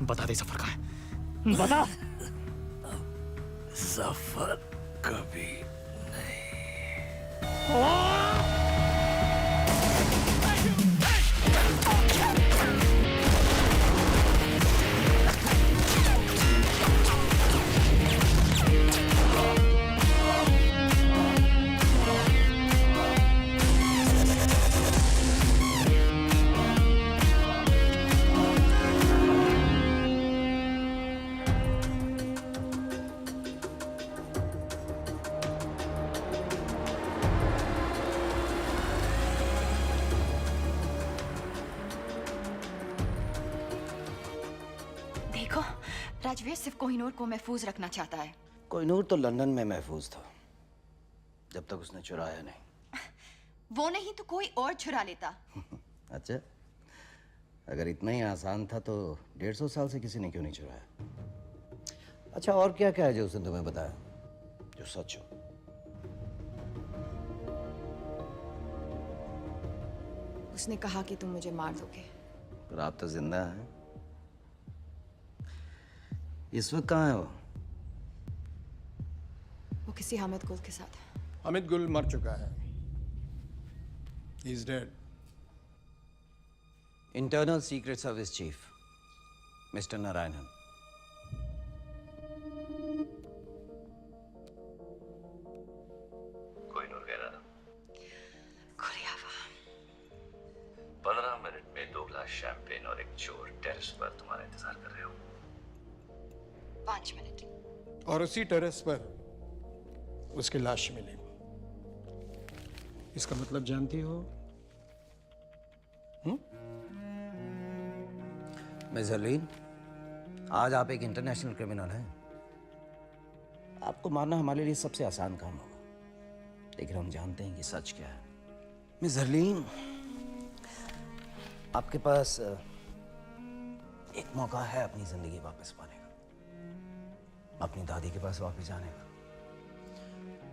बता दे जफर कहाँ है? बता। सफर कभी देखो, राजवीर सिर्फ कोहिनूर को महफूज रखना चाहता है। कोहिनूर तो लंदन में महफूज था जब तक उसने चुराया नहीं। वो नहीं तो कोई और चुरा लेता। अच्छा, अगर इतना ही आसान था तो 150 साल से किसी ने क्यों नहीं चुराया? अच्छा, और क्या क्या है जो उसने तुम्हें बताया जो सच हो? उसने कहा कि तुम मुझे मार दोगे। पर आप तो जिंदा हैं। इस वक्त कहाँ है वो? वो किसी हामिद गुल के साथ है। हामिद गुल मर चुका है। He is dead. Internal secret service chief mister Narayanan. Kohinoor कह रहा था। खुली हवा। 15 मिनट में 2 गिलास शैंपेन और एक चोर टेरेस पर तुम्हारा इंतजार कर रहे हो। 5 मिनट। और उसी टेरेस पर उसकी लाश मिली। इसका मतलब जानती हो? मिस हरलीन, आज आप एक इंटरनेशनल क्रिमिनल हैं। आपको मारना हमारे लिए सबसे आसान काम होगा, लेकिन हम जानते हैं कि सच क्या है। मिस हरलीन, आपके पास एक मौका है अपनी जिंदगी वापस पाने का, अपनी दादी के पास वापस जाने का,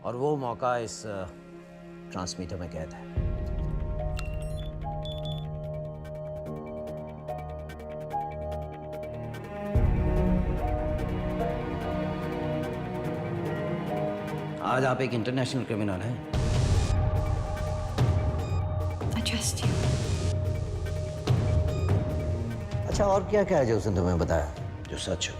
और वो मौका इस ट्रांसमीटर में कैद है। आज आप एक इंटरनेशनल क्रिमिनल हैं। I trust you. अच्छा, और क्या क्या है जो उसने तुम्हें बताया जो सच हो?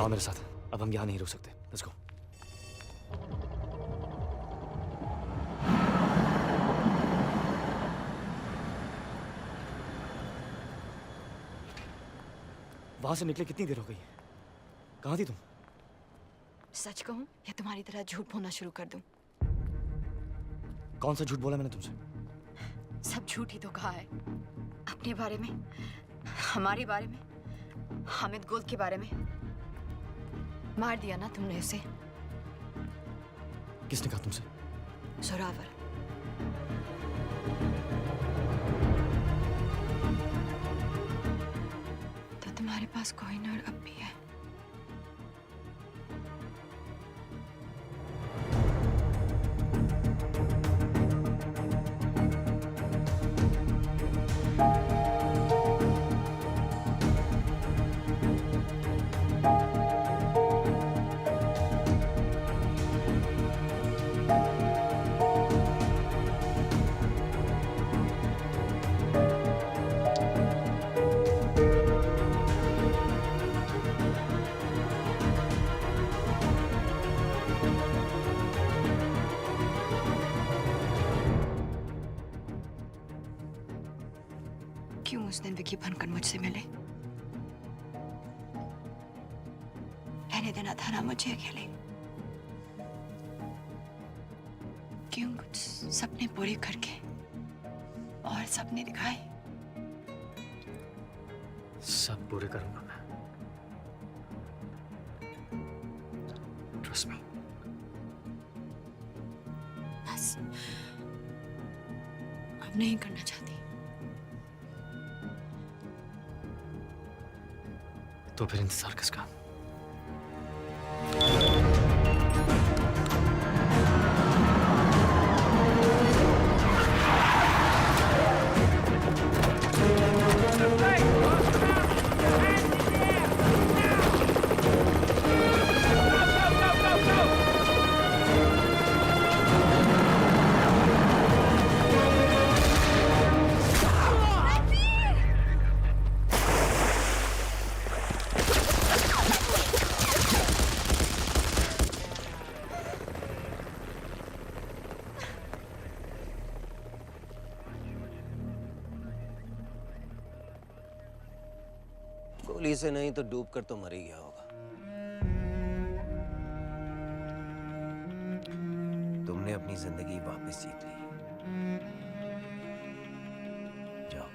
आओ मेरे साथ, अब हम यहाँ नहीं रुक सकते। Let's go. वहां से निकले कितनी देर हो गई? कहाँ थी तुम? सच कहूं या तुम्हारी तरह झूठ बोलना शुरू कर दूं? कौन सा झूठ बोला मैंने तुमसे? सब झूठ ही तो कहा है। अपने बारे में, हमारे बारे में, हामिद गुल के बारे में। मार दिया ना तुमने उसे। किसने कहा तुमसे? जोरावर। तो तुम्हारे पास कोहिनूर अब भी है। क्यों उस दिन विकी बनकर मुझसे मिले? रहने देना था ना मुझे अकेले। क्यों कुछ सपने पूरे करके और सपने दिखाए? सब पूरे करूंगा मैं। Trust me. बस अब नहीं करना चाहती। तो फिर इंतजार किसका? गोली से नहीं तो डूब कर तो मर ही गया होगा। तुमने अपनी जिंदगी वापस जीत ली। जाओ।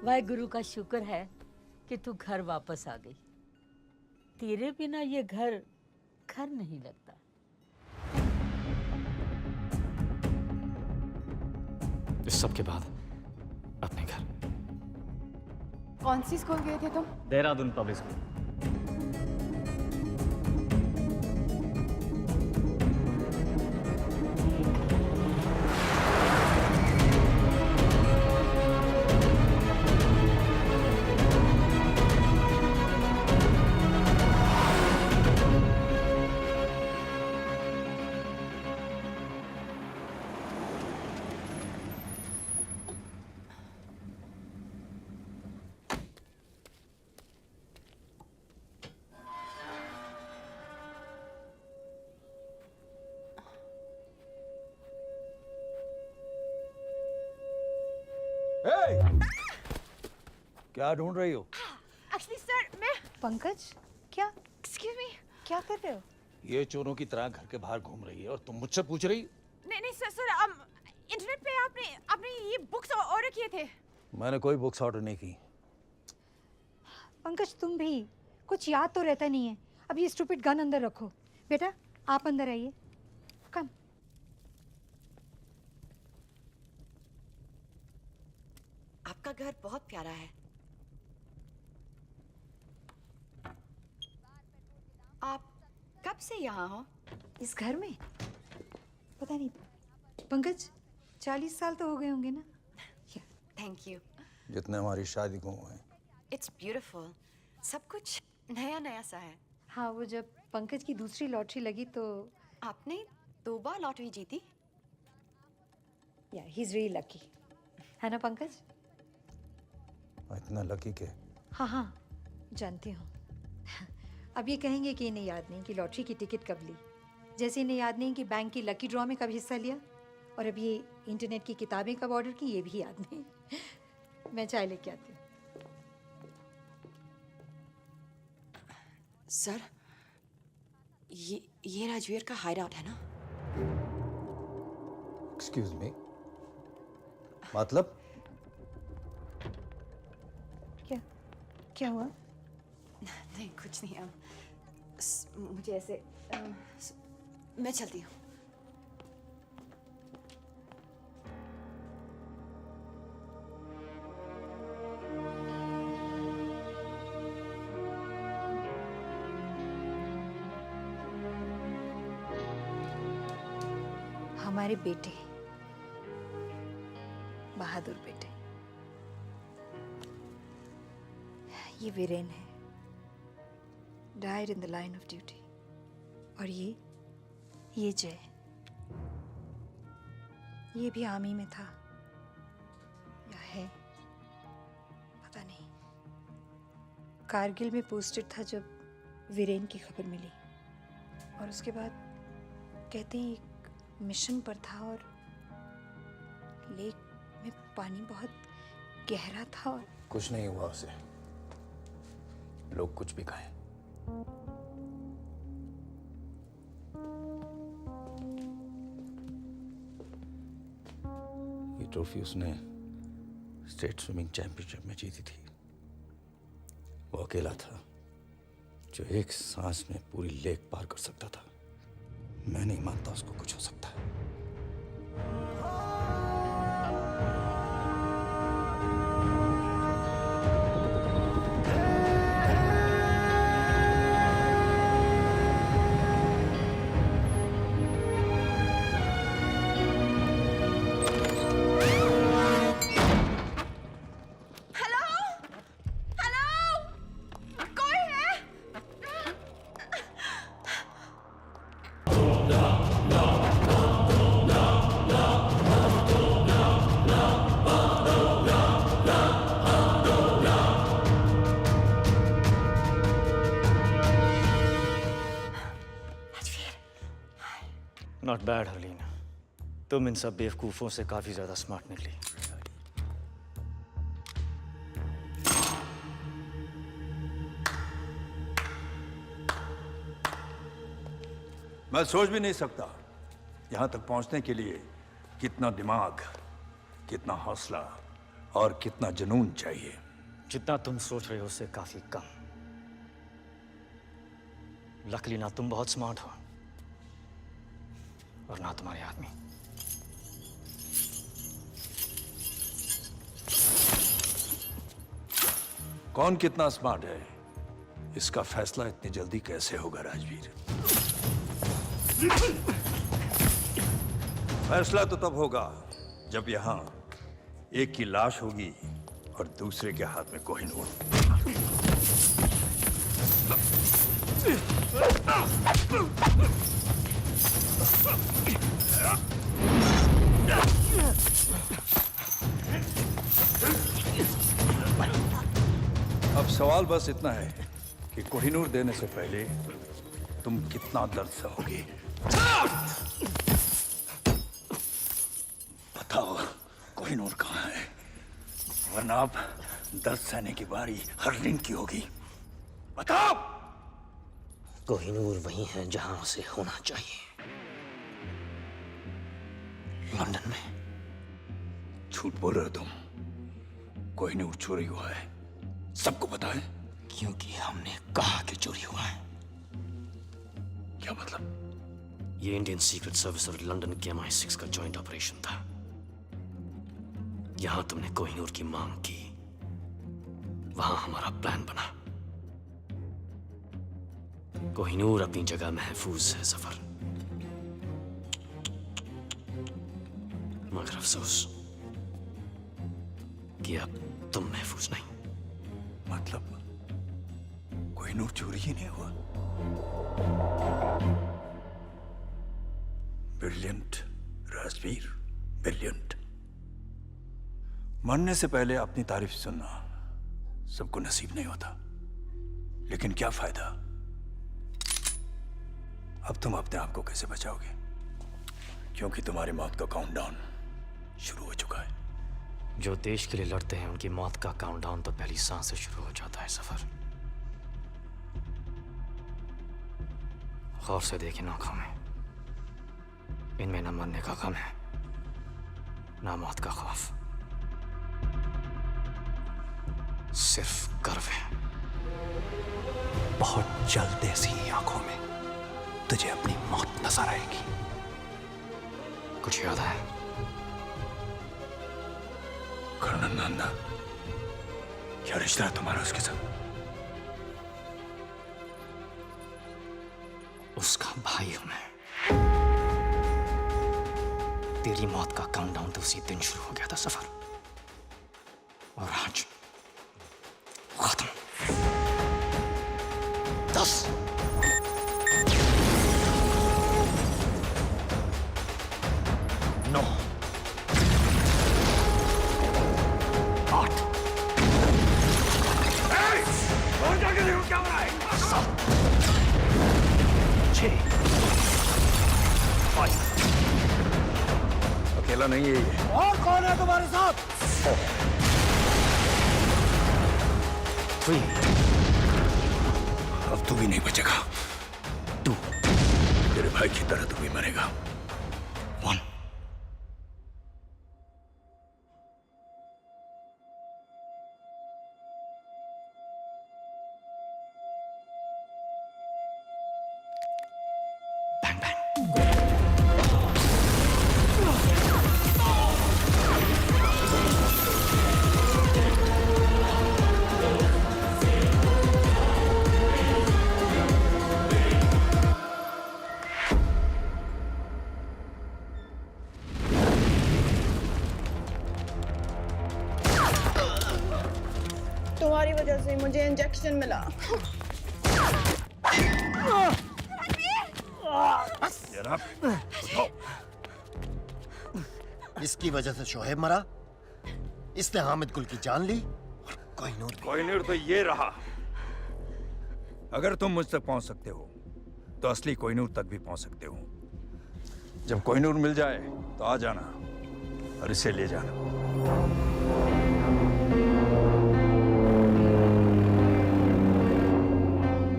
वाहेगुरु का शुक्र है कि तू घर वापस आ गई। तेरे बिना ये घर घर नहीं लगता। इस सब के बाद अपने घर। कौन सी स्कूल गए थे तुम? Dehradun public school. क्या ढूंढ रही हो? एक्चुअली सर मैं पंकज क्या एक्सक्यूज मी क्या कर रहे हो? ये चोरों की तरह घर के बाहर घूम रही है और तुम मुझसे पूछ रही? नहीं नहीं सर सर इंटरनेट पे आपने ये बुक्स ऑर्डर किए थे। मैंने कोई बुक्स ऑर्डर नहीं की। पंकज तुम भी कुछ याद तो रहता नहीं है। अब ये स्टूपिड गन अंदर रखो। बेटा आप अंदर आइए। कम। आपका घर बहुत प्यारा है। आप कब से यहाँ हो? इस घर में पता नहीं पंकज 40 साल तो हो गए होंगे ना। Thank you. जितने हमारी शादी को हुए हैं। It's beautiful. सब कुछ नया नया सा है। हाँ वो जब पंकज की दूसरी लॉटरी लगी तो आपने 2 बार लॉटरी जीती? या ही इज रियली लकी है ना पंकज? इतना लकी के? हाँ हाँ जानती हूँ। अब ये कहेंगे कि इन्हें याद नहीं कि लॉटरी की टिकट कब ली, जैसे इन्हें याद नहीं कि बैंक की लकी ड्रॉ में कब हिस्सा लिया, और अब ये इंटरनेट की किताबें कब ऑर्डर की ये भी याद नहीं। मैं चाय लेके आती हूँ। सर ये राजवीर का हाइड आउट है ना? एक्सक्यूज मी, मतलब? क्या हुआ? नहीं कुछ नहीं। मुझे ऐसे मैं चलती हूँ। हमारे बेटे बहादुर बेटे ये वीरेन है, died in the line of duty. और ये जय, ये भी आर्मी में था या है पता नहीं। कारगिल में पोस्टेड था जब वीरेन की खबर मिली, और उसके बाद कहते हैं एक मिशन पर था और लेक में पानी बहुत गहरा था और कुछ नहीं हुआ उसे, लोग कुछ भी कहें। ये ट्रॉफी उसने स्टेट स्विमिंग चैंपियनशिप में जीती थी। वो अकेला था जो एक सांस में पूरी लेक पार कर सकता था। मैं नहीं मानता उसको कुछ हो सकता है। नॉट बैड हरलीन, तुम इन सब बेवकूफों से काफी ज्यादा स्मार्ट निकली। मैं सोच भी नहीं सकता यहां तक पहुंचने के लिए कितना दिमाग, कितना हौसला और कितना जुनून चाहिए। जितना तुम सोच रहे हो उससे काफी कम। लकली ना तुम बहुत स्मार्ट हो और ना तुम्हारे आदमी। कौन कितना स्मार्ट है इसका फैसला इतनी जल्दी कैसे होगा राजवीर? फैसला तो तब होगा जब यहां एक की लाश होगी और दूसरे के हाथ में कोहिनूर। अब सवाल बस इतना है कि कोहिनूर देने से पहले तुम कितना दर्द सहोगे। बताओ कोहिनूर कहाँ है, वरना अब दर्द सहने की बारी हरलीन की होगी। बताओ। कोहिनूर वही है जहां उसे होना चाहिए, लंदन में। झूठ बोल रहे हो तुम। कोहिनूर चोरी हुआ है, सबको पता है। क्योंकि हमने कहा कि चोरी हुआ है। क्या मतलब? ये इंडियन सीक्रेट सर्विस और लंदन के MI6 का जॉइंट ऑपरेशन था। यहां तुमने कोहिनूर की मांग की, वहां हमारा प्लान बना। कोहिनूर अपनी जगह महफूज है सफर, मगर अफसोस कि अब तुम महफूज नहीं। मतलब कोहिनूर चोरी ही नहीं हुआ? Brilliant Rajveer, brilliant. मरने से पहले अपनी तारीफ सुनना सबको नसीब नहीं होता, लेकिन क्या फायदा? अब तुम अपने आप को कैसे बचाओगे? क्योंकि तुम्हारी मौत का काउंटडाउन शुरू हो चुका है। जो देश के लिए लड़ते हैं उनकी मौत का काउंटडाउन तो पहली सांस से शुरू हो जाता है सफर। गौर से देखें आंखों में, इनमें न मरने का गम है ना मौत का खौफ, सिर्फ गर्व है। बहुत जल्द ऐसी आंखों में तुझे अपनी मौत नजर आएगी। कुछ याद है? कर्नल नंदा, क्या रिश्ता है तुम्हारा उसके साथ? उसका भाई हूं मैं। तेरी मौत का काउंटडाउन तो उसी दिन शुरू हो गया था सफर, और आज खत्म। 10 9 8 और जाके देखो क्या हो रहा है। 7 6 5 अकेला नहीं है ये। और कौन है तुम्हारे साथ? 4 3 अब तू भी नहीं बचेगा। 2 तेरे भाई की तरह तू भी मरेगा। 1 तुम्हारी वजह से मुझे इंजेक्शन मिला। इसकी वजह से शोहेब मरा, इसने हामिद गुल की जान ली, और कोहिनूर तो ये रहा। अगर तुम मुझ तक पहुंच सकते हो तो असली कोहिनूर तक भी पहुंच सकते हो। जब कोहिनूर मिल जाए तो आ जाना और इसे ले जाना।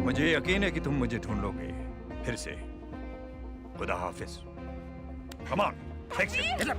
मुझे यकीन है कि तुम मुझे ढूंढ लोगे फिर से। खुदा हाफिज। Come on, take it.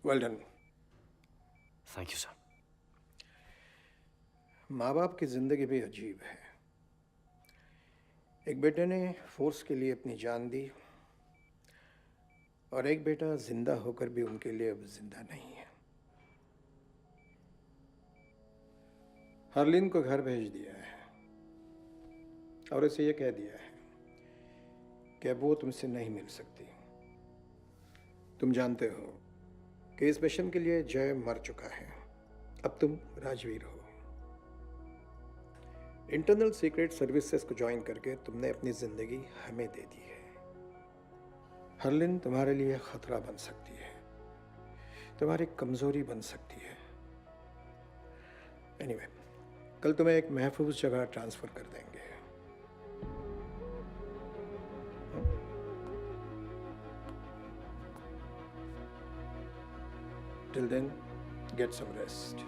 Well done. Thank you sir. माँ बाप की जिंदगी भी अजीब है। एक बेटे ने फोर्स के लिए अपनी जान दी और एक बेटा जिंदा होकर भी उनके लिए अब जिंदा नहीं है। हरलीन को घर भेज दिया है और उसे यह कह दिया है कि अब वो तुमसे नहीं मिल सकती। तुम जानते हो कि इस मिशन के लिए जय मर चुका है, अब तुम राजवीर हो। इंटरनल सीक्रेट सर्विसेज को ज्वाइन करके तुमने अपनी जिंदगी हमें दे दी है। हरलिन तुम्हारे लिए खतरा बन सकती है, तुम्हारी कमजोरी बन सकती है। एनीवे, कल तुम्हें एक महफूज जगह ट्रांसफर कर देंगे। Till then, get some rest.